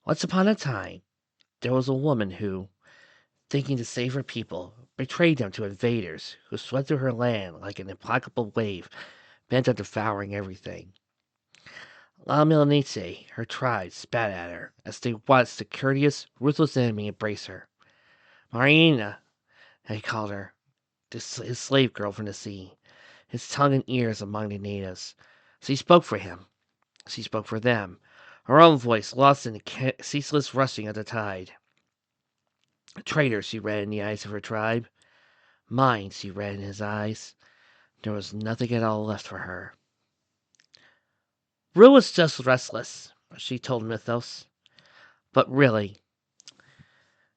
Once upon a time, there was a woman who, thinking to save her people, betrayed them to invaders who swept through her land like an implacable wave bent on devouring everything. La Milanice, her tribe, spat at her as they watched the courteous, ruthless enemy embrace her. Marina, they called her, his slave girl from the sea, his tongue and ears among the natives. She spoke for him. She spoke for them, her own voice lost in the ceaseless rushing of the tide. A traitor, she read in the eyes of her tribe. Mine, she read in his eyes. There was nothing at all left for her. Rue was just restless, she told Mythos. But really,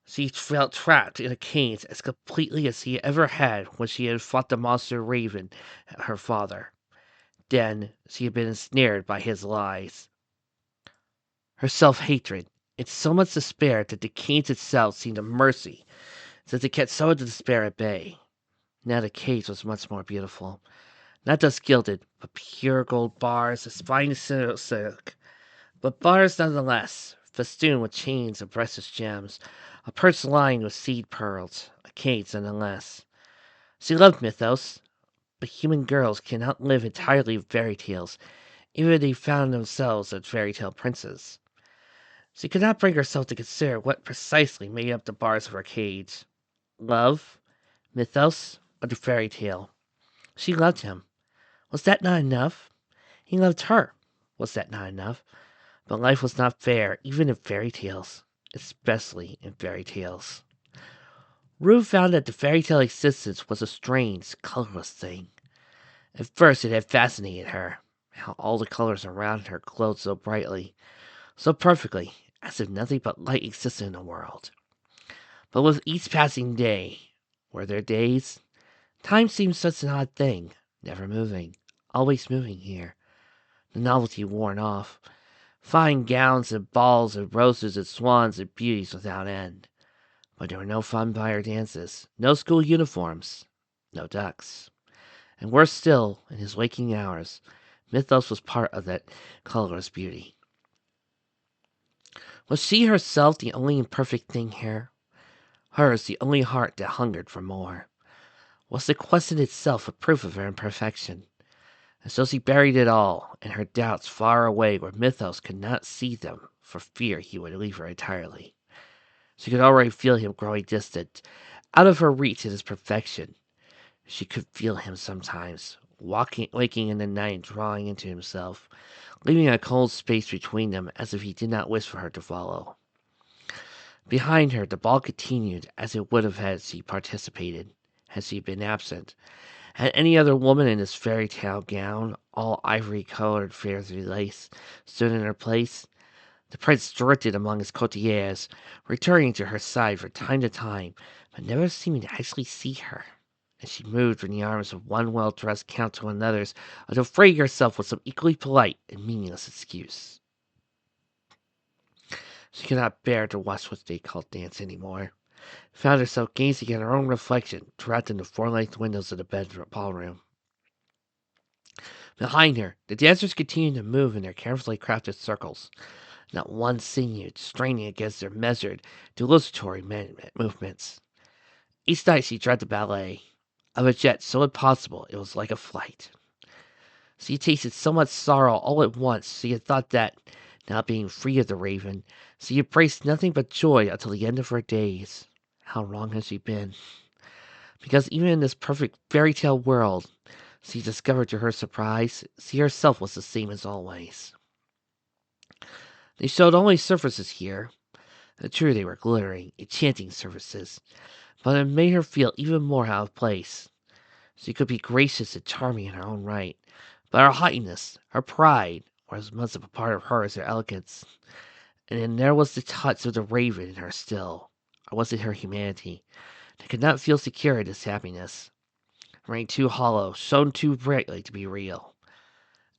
she felt trapped in a cage as completely as he ever had when she had fought the monster Raven, her father. Then she had been ensnared by his lies. Her self-hatred, and so much despair that the cage itself seemed a mercy, since it kept some of the despair at bay. Now the cage was much more beautiful. Not just gilded, but pure gold bars as fine as silk. But bars nonetheless, festooned with chains of precious gems, a purse lined with seed pearls, a cage nonetheless. She loved Mythos, but human girls cannot live entirely of fairy tales, even if they found themselves as fairy tale princes. She could not bring herself to consider what precisely made up the bars of her cage. Love, Mythos, or the fairy tale. She loved him. Was that not enough? He loved her. Was that not enough? But life was not fair, even in fairy tales, especially in fairy tales. Rue found that the fairy tale existence was a strange, colorless thing. At first it had fascinated her, how all the colors around her glowed so brightly, so perfectly, as if nothing but light existed in the world. But with each passing day, were there days? Time seemed such an odd thing, never moving, always moving here. The novelty worn off. Fine gowns and balls and roses and swans and beauties without end. But there were no bonfire dances, no school uniforms, no ducks. And worse still, in his waking hours, Mythos was part of that colorless beauty. Was she herself the only imperfect thing here? Hers the only heart that hungered for more? Was the question itself a proof of her imperfection? And so she buried it all, and her doubts far away where Mythos could not see them for fear he would leave her entirely. She could already feel him growing distant, out of her reach in his perfection. She could feel him sometimes, waking in the night and drawing into himself, leaving a cold space between them as if he did not wish for her to follow. Behind her, the ball continued as it would have had she participated, had she been absent. Had any other woman in this fairy tale gown, all ivory-colored fairy lace, stood in her place, the prince drifted among his courtiers, returning to her side from time to time, but never seeming to actually see her. And she moved from the arms of one well-dressed count to another's, until freeing herself with some equally polite and meaningless excuse. She could not bear to watch what they called dance any more. Found herself gazing at her own reflection, trapped in the four-length windows of the ballroom. Behind her, the dancers continued to move in their carefully crafted circles, not one sinew straining against their measured, desultory movements. Each night she dreamt the ballet, of a jet so impossible it was like a flight. She had tasted so much sorrow all at once she had thought that, now being free of the raven, she embraced nothing but joy until the end of her days. How wrong had she been? Because even in this perfect fairy tale world, she discovered to her surprise, she herself was the same as always. They showed only surfaces here. True, they were glittering, enchanting surfaces, but it made her feel even more out of place. She could be gracious and charming in her own right, but her haughtiness, her pride, were as much a part of her as her elegance. And then there was the touch of the raven in her still, or was it her humanity, that could not feel secure in this happiness? Rang too hollow, shone too brightly to be real.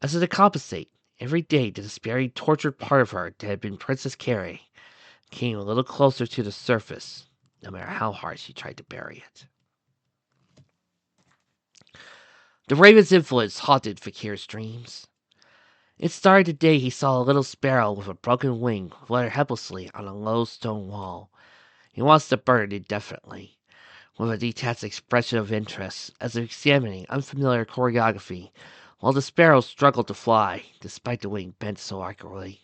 As if to compensate, every day the despairing, tortured part of her that had been Princess Carrie came a little closer to the surface, no matter how hard she tried to bury it. The raven's influence haunted Fakir's dreams. It started the day he saw a little sparrow with a broken wing flutter helplessly on a low stone wall. He watched the bird indefinitely, with a detached expression of interest, as if examining unfamiliar choreography, while the sparrow struggled to fly, despite the wing bent so awkwardly.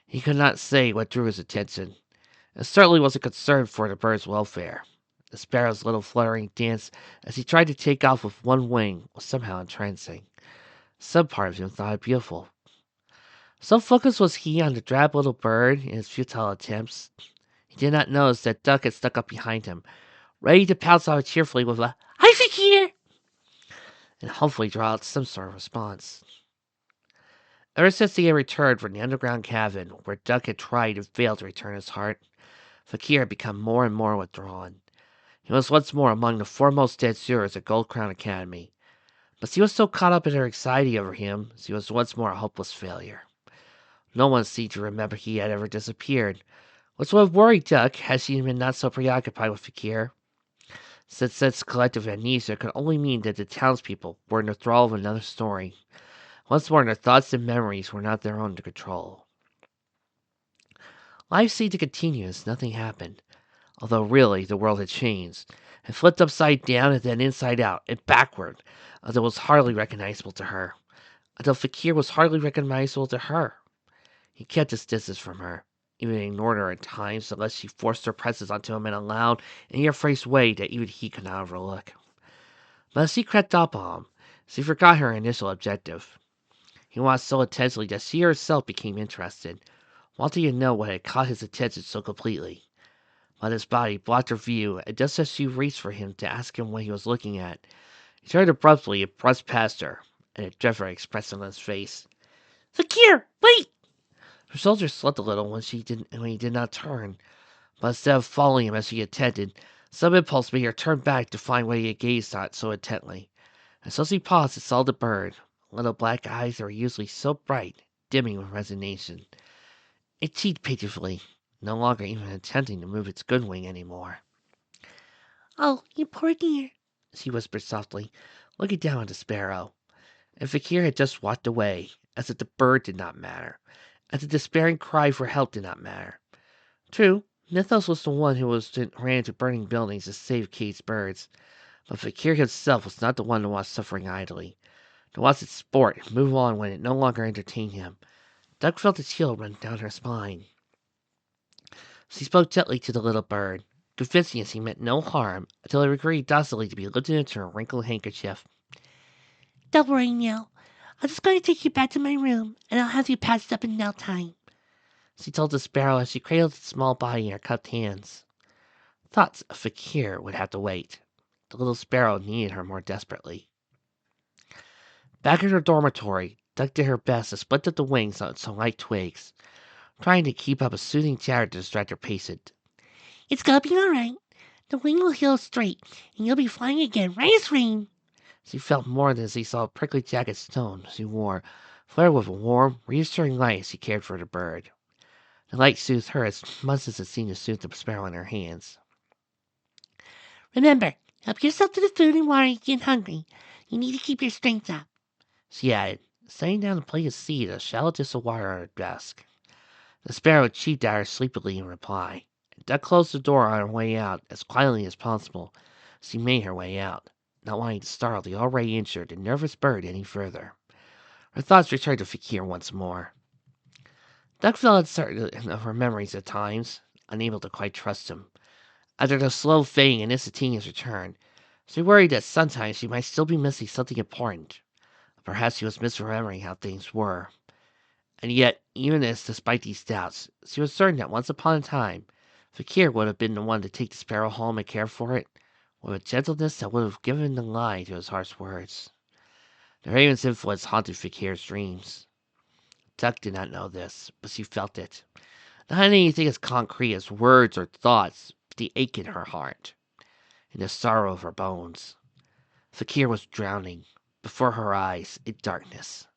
He could not say what drew his attention. It certainly was a concern for the bird's welfare. The sparrow's little fluttering dance as he tried to take off with one wing was somehow entrancing. Some part of him thought it beautiful. So focused was he on the drab little bird in his futile attempts, he did not notice that Duck had stuck up behind him, ready to pounce on it cheerfully with a "I think here!" and hopefully draw out some sort of response. Ever since he had returned from the underground cabin, where Duck had tried and failed to return his heart, Fakir had become more and more withdrawn. He was once more among the foremost danseurs at Gold Crown Academy, but he was so caught up in her anxiety over him, he was once more a hopeless failure. No one seemed to remember he had ever disappeared, which would have worried Duck had she been not so preoccupied with Fakir. Since such collective amnesia could only mean that the townspeople were in the thrall of another story. Once more, their thoughts and memories were not their own to control. Life seemed to continue as nothing happened, although really the world had changed, and flipped upside down and then inside out and backward, until it was hardly recognizable to her, until Fakir was hardly recognizable to her. He kept his distance from her, even ignored her at times unless she forced her presence onto him in a loud and ear-faced way that even he could not overlook. But as she crept up on him, she forgot her initial objective. He watched so intensely that she herself became interested, wanting to know what had caught his attention so completely. But his body blocked her view, and just as she reached for him to ask him what he was looking at, he turned abruptly and brushed past her, and a dreadful expression on his face. "Fakir, wait!" Her shoulders slipped a little when he did not turn, but instead of following him as she intended, some impulse made her turn back to find what he had gazed at so intently. And so she paused and saw the bird, little black eyes that were usually so bright, dimming with resignation. It cheeped pitifully, no longer even attempting to move its good wing any more. "Oh, you poor dear," she whispered softly, looking down at the sparrow. And Fakir had just walked away, as if the bird did not matter, as the despairing cry for help did not matter. True, Mythos was the one who ran into burning buildings to save Kate's birds, but Fakir himself was not the one to watch suffering idly, to watch it sport and move on when it no longer entertained him. Duck felt a chill run down her spine. She spoke gently to the little bird, convincing us he meant no harm, until he agreed docilely to be lifted into her wrinkled handkerchief. "Don't worry, Nell. I'm just going to take you back to my room, and I'll have you patched up in no time," she told the sparrow as she cradled its small body in her cupped hands. Thoughts of Fakir would have to wait. The little sparrow needed her more desperately. Back in her dormitory, Duck did her best to split up the wings on some light twigs, trying to keep up a soothing chatter to distract her patient. "It's gonna be all right. The wing will heal straight, and you'll be flying again right as rain." She felt more than as she saw a prickly jacket stone she wore flare with a warm, reassuring light as she cared for the bird. The light soothed her as much as it seemed to soothe the sparrow in her hands. "Remember, help yourself to the food and water you get hungry. You need to keep your strength up," she added, setting down a plate of seed and a shallow dish of water on her desk. The sparrow cheeped at her sleepily in reply, and Duck closed the door on her way out as quietly as possible. She made her way out, not wanting to startle the already injured and nervous bird any further. Her thoughts returned to Fakir once more. Duck felt uncertain of her memories at times, unable to quite trust him. After the slow fading and instantaneous return, she worried that sometimes she might still be missing something important. Perhaps she was misremembering how things were. And yet, even despite these doubts, she was certain that once upon a time, Fakir would have been the one to take the sparrow home and care for it, with a gentleness that would have given the lie to his harsh words. The raven's influence haunted Fakir's dreams. Duck did not know this, but she felt it. Not anything as concrete as words or thoughts, but the ache in her heart, and the sorrow of her bones. Fakir was drowning, before her eyes, in darkness.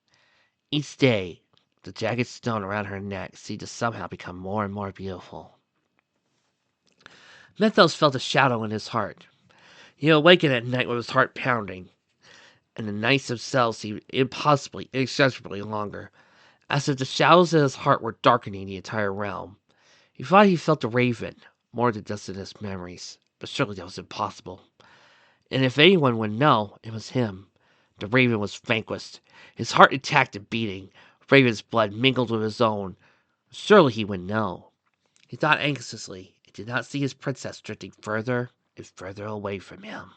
Each day, the jagged stone around her neck seemed to somehow become more and more beautiful. Mythos felt a shadow in his heart. He awakened at night with his heart pounding, and the nights themselves seemed impossibly, inexpressibly longer. as if the shadows in his heart were darkening the entire realm. He thought he felt the raven, more than just in his memories, but surely that was impossible. And if anyone would know, it was him. The raven was vanquished, his heart intact and beating. Raven's blood mingled with his own. Surely he would know. He thought anxiously, and did not see his princess drifting further and further away from him.